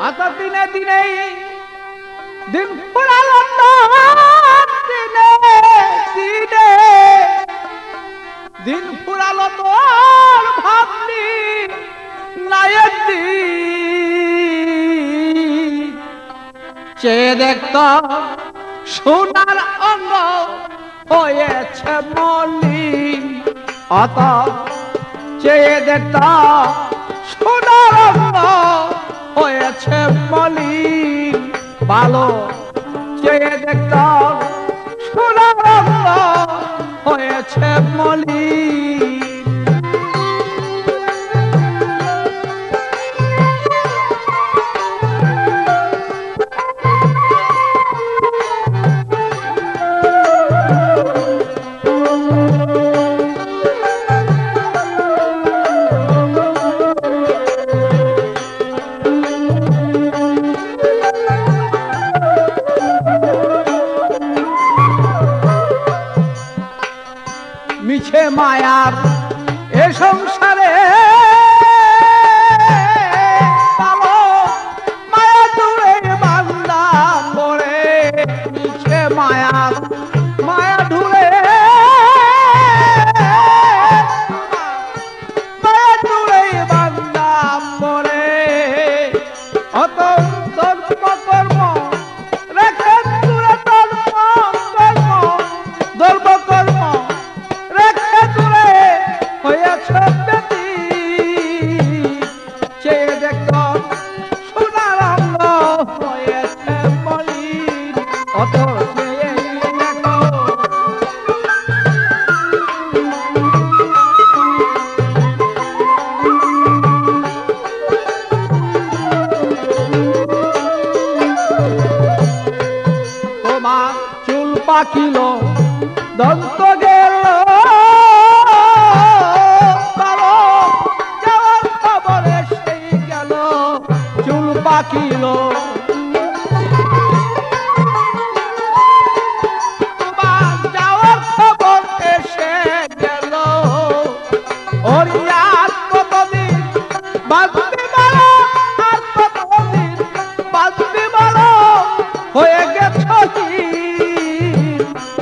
অত দিনে দিনেই দিন ফুরালো দিনে দিনে দিন ফুরালো তোর ভাবনি নায়ের দিন চেয়ে দেখত সোনার অঙ্গ হয়েছে মলিন অত চেয়ে দেখত সোনার অঙ্গ হয়েছে মলিন ভালো চেয়ে দেখত সোনার অঙ্গ হয়েছে মলিন মিছে মায়ার এ সংসারে মায়া দূরে বান্দা করে মিছে মায়ার মায়া দূরে মায়া দূরে বান্দা করে অত কর্ম রেখে দূরে কর্ম হয়েছে বেটি চেয়ে দেখত সোনার অঙ্গ হয়েছে মলিন অত চেয়ে দেখো তোমার চুল পাকিল দন্ত গেল পাকিল তোমার যাওয়ার খবর এসে গেল ওরিয়ার কতদিন বাঁচতে পারো আর কতদিন বাঁচতে পারো হয়ে গেছ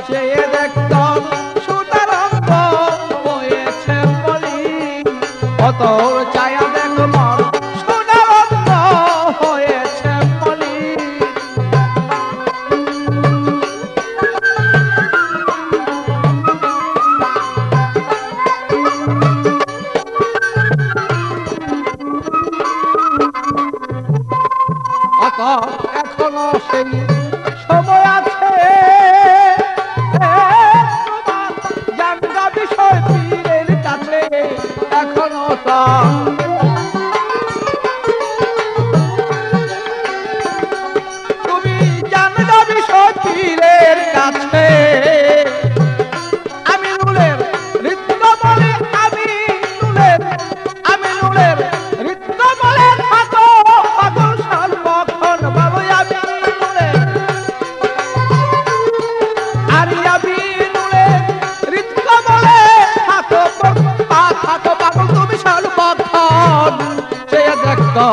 চেয়ে দেখত সোনার অঙ্গ হয়েছে মলিন অত চায়া দেখো মর এখনো সেই সময় আছে জানগা বিষয় পীরের কাছে এখনো তা তুমি জানগা বিষয় পীরের কাছে আমি নুলের নৃত্য বলে আমি নুলের নৃত্য বলে থাকো পাগল সর্বক্ষণ বাবু আমি নুলের আরি নুলের নৃত্য বলে থাকো পাগল তুমি সর্বক্ষণ চেয়ে দেখো